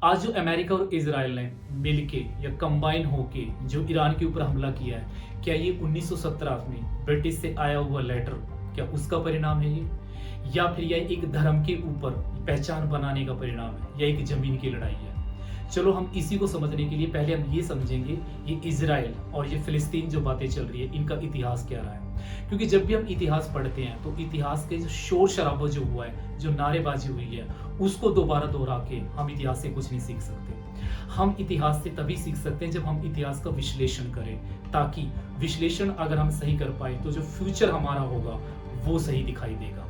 आज जो अमेरिका और इजराइल ने मिलके या कंबाइन होके जो ईरान के ऊपर हमला किया है, क्या ये 1917 में ब्रिटिश से आया हुआ लेटर, क्या उसका परिणाम है ये, या फिर यह एक धर्म के ऊपर पहचान बनाने का परिणाम है, या एक जमीन की लड़ाई है? चलो हम इसी को समझने के लिए पहले हम ये समझेंगे ये इजराइल और ये फिलिस्तीन जो बातें चल रही है इनका इतिहास क्या रहा है। क्योंकि जब भी हम इतिहास पढ़ते हैं तो इतिहास के जो शोर शराबा जो हुआ है, जो नारेबाजी हुई है, उसको दोबारा दोहरा के हम इतिहास से कुछ नहीं सीख सकते। हम इतिहास से तभी सीख सकते हैं जब हम इतिहास का विश्लेषण करें, ताकि विश्लेषण अगर हम सही कर पाए तो जो फ्यूचर हमारा होगा वो सही दिखाई देगा।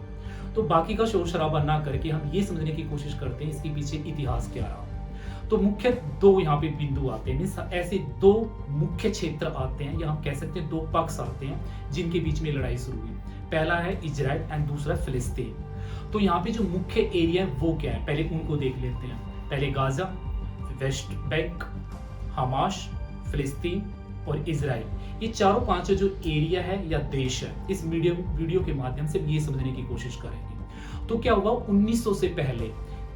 तो बाकी का शोर शराबा ना करके हम ये समझने की कोशिश करते हैं इसके पीछे इतिहास क्या रहा। तो मुख्य दो यहाँ पे बिंदु आते हैं, ऐसे दो मुख्य क्षेत्र आते हैं, या हम कह सकते हैं दो पक्ष आते हैं जिनके बीच में लड़ाई शुरू हुई। पहला है इजराइल एंड दूसरा फिलिस्तीन। तो यहाँ पे जो मुख्य एरिया है वो क्या है, पहले उनको देख लेते हैं। पहले गाजा, वेस्ट बैंक, हमास, फिलिस्तीन और इजराइल, ये चारों पांचों जो एरिया है या देश है, इस वीडियो के माध्यम से ये समझने की कोशिश करेंगे। तो क्या हुआ 1900 से पहले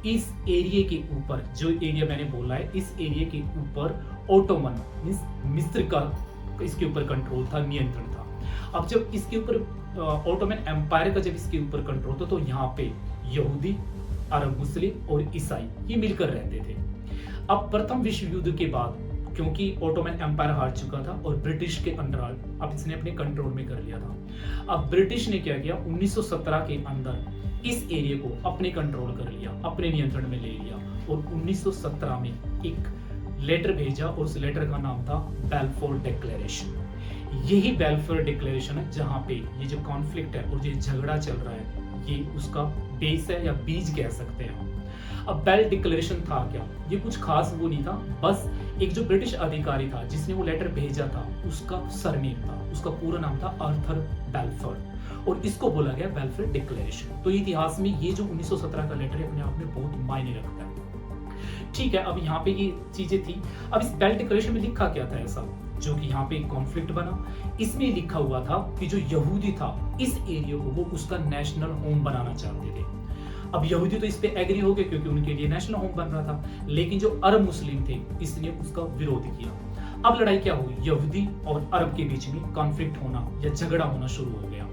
इस एरिया के ऊपर, जो एरिया मैंने बोला है, इस एरिया के ऊपर ओटोमन मींस मिस्र का इसके ऊपर कंट्रोल था, नियंत्रण था। अब जब इसके ऊपर ओटोमन एम्पायर का जब इसके ऊपर कंट्रोल था तो यहाँ पे यहूदी, अरब मुस्लिम और ईसाई ये मिलकर रहते थे। अब प्रथम विश्व युद्ध के बाद क्योंकि ओटोमन एम्पायर हार चुका था और ब्रिटिश के अंडर अब इसने अपने कंट्रोल में कर लिया था। अब ब्रिटिश ने क्या किया, 1917 के अंदर इस एरिया को अपने कंट्रोल कर लिया, अपने नियंत्रण में ले लिया और 1917 में एक लेटर भेजा और उस लेटर का नाम था बैलफोर डिक्लेरेशन। यही बैलफोर डिक्लेरेशन है जहां पे ये जो कॉन्फ्लिक्ट है और ये झगड़ा चल रहा है ये उसका बेस है या बीज कह सकते हैं। अब बेल डिक्लेरेशन था क्या, ये कुछ खास वो नहीं था, बस एक जो ब्रिटिश अधिकारी था जिसने वो लेटर भेजा था उसका सरनेम था, उसका पूरा नाम था आर्थर बैलफोर, और इसको बोला गया बैलफोर डिक्लेरेशन। तो इतिहास में ये जो 1917 का लेटर है अपने आप में बहुत मायने रखता है। ठीक है, अब यहाँ पे ये चीजें थी। अब इस बेल डिक्लेरेशन में लिखा क्या था ऐसा जो कि यहाँ पे कॉन्फ्लिक्ट बना? इसमें लिखा हुआ था कि जो यहूदी था इस एरिया को वो उसका नेशनल होम बनाना चाहते थे। अब यहूदी तो इस पे एग्री हो गए क्योंकि उनके लिए नेशनल होम बन रहा था, लेकिन जो अरब मुस्लिम थे इसने उसका विरोध किया। अब लड़ाई क्या हुई, यहूदी और अरब के बीच में कॉन्फ्लिक्ट होना या झगड़ा होना शुरू हो गया।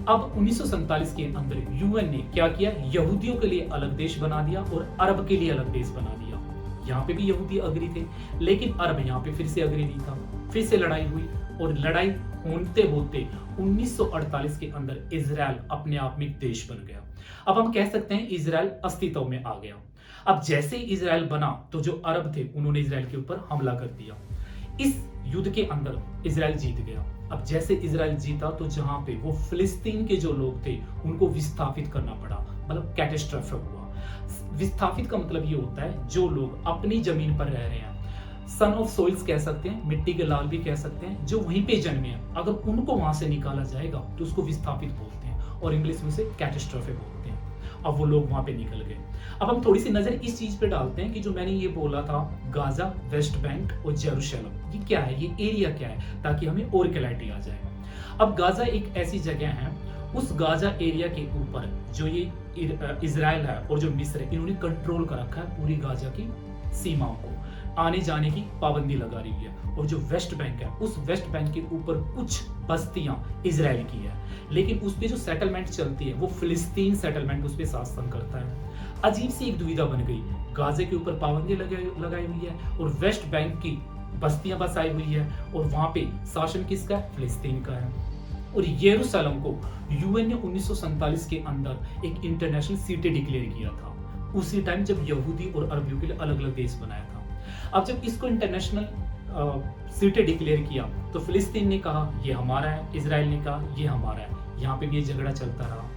अब 1947 के अंदर यूएन ने क्या किया, यहूदियों के लिए अलग देश बना दिया और अरब के लिए अलग देश बना दिया। यहाँ पे भी यहूदी अग्री थे, लेकिन अरब यहाँ पे फिर से अग्री नहीं था। फिर से लड़ाई हुई और लड़ाई होते होते 1948 के अंदर इजराइल अपने आप में एक देश बन गया। अब हम कह सकते हैं इजराइल अस्तित्व में आ गया। अब जैसे ही इजराइल बना तो जो अरब थे उन्होंने इजराइल के ऊपर हमला कर दिया। इस युद्ध के अंदर इजराइल जीत गया। अब जैसे इजराइल जीता तो जहां पे वो फिलिस्तीन के जो लोग थे उनको विस्थापित करना पड़ा, मतलब कैटेस्ट्रोफे हुआ। विस्थापित का मतलब ये होता है जो लोग अपनी जमीन पर रह रहे हैं, सन ऑफ सोइल्स कह सकते हैं, मिट्टी के लाल भी कह सकते हैं, जो वहीं पे जन्मे हैं, अगर उनको वहां से निकाला जाएगा तो उसको विस्थापित बोलते हैं और इंग्लिश में से कैटेस्ट्रोफे बोलते हैं। अब वो लोग वहां पे निकल गए। अब हम थोड़ी सी नजर इस चीज पे डालते हैं कि जो मैंने ये बोला था गाजा, वेस्ट बैंक और जेरूशलम, ये क्या है, ये एरिया क्या है, ताकि हमें और क्लैरिटी आ जाए। अब गाजा एक ऐसी जगह है, उस गाजा एरिया के ऊपर जो ये इजराइल है और जो मिस्र है इन्होंने कंट्रोल कर रखा है पूरी गाजा की सीमाओं को, आने जाने की पाबंदी लगा रही है। और जो वेस्ट बैंक है उस वेस्ट बैंक के ऊपर कुछ बस्तियां इजराइल की है, लेकिन उस पे जो सेटलमेंट चलती है वो फिलिस्तीन सेटलमेंट उस पे शासन करता है। अजीब सी एक दुविधा बन गई, गाजे के ऊपर पाबंदी लगाई हुई है और वेस्ट बैंक की बस्तियां बसाई हुई है और वहां पे शासन किसका है, फिलिस्तीन का है। और यरूशलेम को यूएन ने 1947 के अंदर एक इंटरनेशनल सिटी डिक्लेयर किया था, उसी टाइम जब यहूदी और अरबियों के लिए अलग अलग देश बनाया था। अब जब इसको इंटरनेशनल सिटी डिक्लेयर किया तो फिलिस्तीन ने कहा ये हमारा है, इजराइल ने कहा ये हमारा है, यहाँ पे भी ये झगड़ा चलता रहा।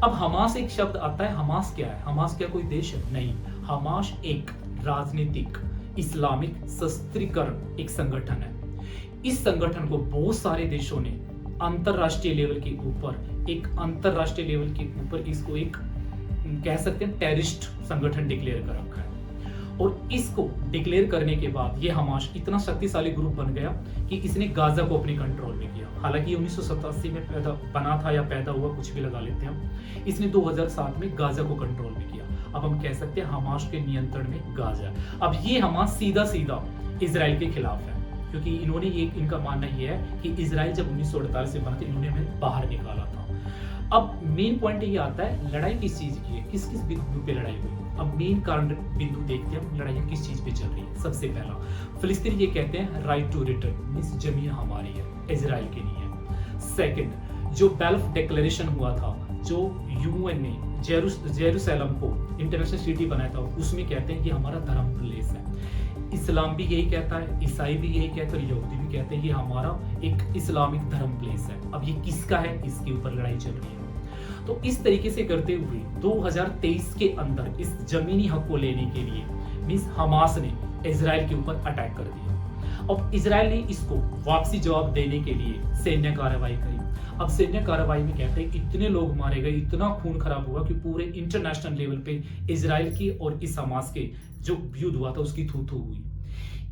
अब हमास एक शब्द आता है, हमास क्या है, हमास क्या कोई देश है? नहीं, हमास एक राजनीतिक इस्लामिक सशस्त्रीकरण एक संगठन है। इस संगठन को बहुत सारे देशों ने अंतरराष्ट्रीय लेवल के ऊपर इसको एक कह सकते हैं टेररिस्ट संगठन डिक्लेयर कर रखा है। और इसको डिक्लेयर करने के बाद ये हमास इतना शक्तिशाली ग्रुप बन गया कि इसने गाजा को अपने कंट्रोल में किया। हालांकि 1987 में बना था या पैदा हुआ, कुछ भी लगा लेते हैं हम। इसने 2007 में गाजा को कंट्रोल में किया। अब हम कह सकते हैं हमास के नियंत्रण में गाजा। अब ये हमास सीधा सीधा इजराइल के खिलाफ है, क्योंकि इन्होंने इनका मानना ये है कि इजराइल जब 1948 से बना था, इन्होंने हमें बाहर निकाला था। अब मेन पॉइंट ये आता है, लड़ाई किस चीज की है, किस किस बिंदु पे लड़ाई हुई। अब मेन कारण बिंदु देखते हैं, लड़ाई किस चीज पे चल रही है। सबसे पहला, फिलिस्तीन ये कहते हैं राइट टू रिटर्न, मींस जमीन हमारी है, इजराइल की नहीं है। सेकंड, जो बेल्फ डिक्लेरेशन हुआ था, जो यूएन ने जेरूसलम को इंटरनेशनल सिटी बनाया था, उसमें कहते हैं कि हमारा धर्म प्लेस है। इस्लाम भी यही कहता है, ईसाई भी यही कहते हैं और यहूदी भी कहते हैं ये हमारा एक इस्लामिक धर्म प्लेस है। अब ये किसका है, इसके ऊपर लड़ाई चल रही है। तो इस तरीके से करते हुए 2023 के अंदर इस जमीनी हक को लेने के लिए मींस हमास ने इजराइल के ऊपर अटैक कर दिया। अब इजराइल ने इसको वापसी जवाब देने के लिए सैन्य कार्रवाई करी। अब सैन्य कार्रवाई में कहते हैं इतने लोग मारे गए, इतना खून खराब हुआ कि पूरे इंटरनेशनल लेवल पे इजराइल की और इस हमास के जो युद्ध हुआ था उसकी थू थू हुई।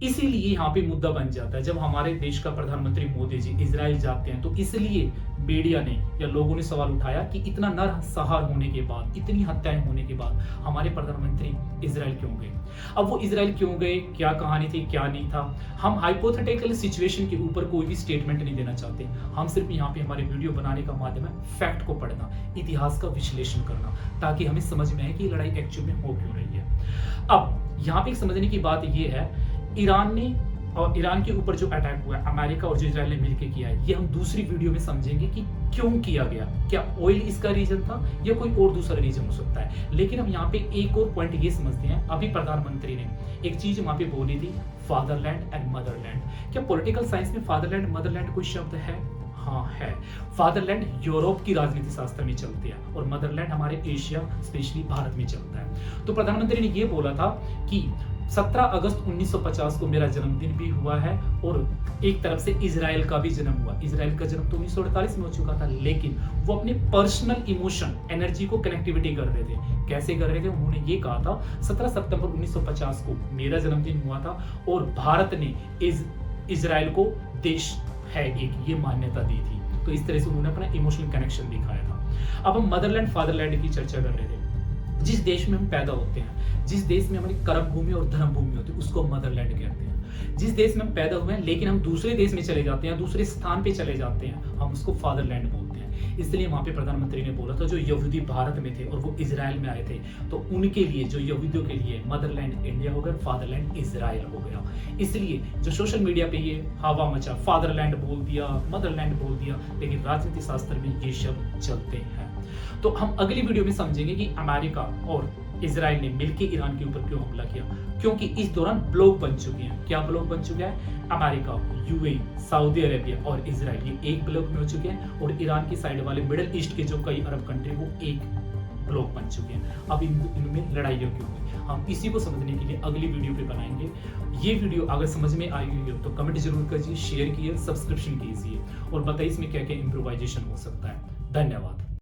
इसीलिए यहाँ पे मुद्दा बन जाता है, जब हमारे देश का प्रधानमंत्री मोदी जी इजराइल जाते हैं तो इसलिए मीडिया ने या लोगों ने सवाल उठाया कि इतना नरसंहार होने के बाद, इतनी हत्याएं होने के बाद हमारे प्रधानमंत्री इजराइल क्यों गए। अब वो इजराइल क्यों गए, क्या कहानी थी, क्या नहीं था, हम हाइपोथेटिकल सिचुएशन के ऊपर कोई भी स्टेटमेंट नहीं देना चाहते। हम सिर्फ यहाँ पे हमारे वीडियो बनाने का माध्यम है फैक्ट को पढ़ना, इतिहास का विश्लेषण करना, ताकि हमें समझ में आए कि लड़ाई एक्चुअल में हो क्यों रही है। अब यहाँ पे समझने की बात यह है, ईरान ने और ईरान के ऊपर जो अटैक हुआ है, अमेरिका और जो इजराइल ने मिलकर किया है, ये हम दूसरी वीडियो में समझेंगे कि क्यों किया गया। क्या ऑयल इसका रीजन था या कोई और दूसरा रीजन हो सकता है। लेकिन हम यहाँ पे एक और पॉइंट ये समझते हैं, अभी प्रधानमंत्री ने एक चीज वहां पे बोली थी, फादरलैंड एंड मदरलैंड। क्या पॉलिटिकल साइंस में फादरलैंड मदरलैंड कोई शब्द है? हाँ है। फादरलैंड यूरोप की राजनीति शास्त्र में चलती है और मदरलैंड हमारे एशिया स्पेशली भारत में चलता है। तो प्रधानमंत्री ने ये बोला था कि 17 अगस्त 1950 को मेरा जन्मदिन भी हुआ है और एक तरफ से इजराइल का भी जन्म हुआ। इजराइल का जन्म तो 1948 में हो चुका था, लेकिन वो अपने पर्सनल इमोशन एनर्जी को कनेक्टिविटी कर रहे थे। कैसे कर रहे थे, उन्होंने ये कहा था 17 सितंबर 1950 को मेरा जन्मदिन हुआ था और भारत ने इजराइल को देश है एक, ये मान्यता दी थी। तो इस तरह से उन्होंने अपना इमोशनल कनेक्शन दिखाया था। अब हम मदरलैंड फादरलैंड की चर्चा कर रहे थे। जिस देश में हम पैदा होते हैं, जिस देश में हमारी कर्म भूमि और धर्म भूमि होती है, उसको हम मदरलैंड कहते हैं। जिस देश में हम पैदा हुए हैं लेकिन हम दूसरे देश में चले जाते हैं, दूसरे स्थान पे चले जाते हैं, हम उसको फादरलैंड बोलते हैं। इसलिए वहां पे प्रधानमंत्री ने बोला था जो यहूदी भारत में थे और वो इजराइल में आए थे, तो उनके लिए, जो यहूदियों के लिए मदरलैंड इंडिया हो गया, फादरलैंड इजराइल हो गया। इसलिए जो सोशल मीडिया पे ये हवा मचा, फादरलैंड बोल दिया, मदरलैंड बोल दिया, लेकिन राजनीति शास्त्र में ये शब्द चलते हैं। तो हम अगली वीडियो में समझेंगे कि अमेरिका और इजराइल ने मिलकर ईरान के ऊपर क्यों हमला किया, क्योंकि इस दौरान ब्लॉक बन चुके हैं। क्या ब्लॉक बन चुका है? अमेरिका, यूएई, सऊदी अरेबिया और इजराइल, ये एक ब्लॉक में हो चुके हैं और ईरान की साइड वाले मिडिल ईस्ट के जो कई अरब कंट्री वो एक ब्लॉक बन चुके हैं। अब इनमें लड़ाइयाँ क्यों हुई, हम इसी को समझने के लिए अगली वीडियो पे बनाएंगे। ये वीडियो अगर समझ में आई हुई हो तो कमेंट जरूर कीजिए, शेयर कीजिए, सब्सक्रिप्शन कीजिए और बताइए इसमें क्या क्या इम्प्रोवाइजेशन हो सकता है। धन्यवाद।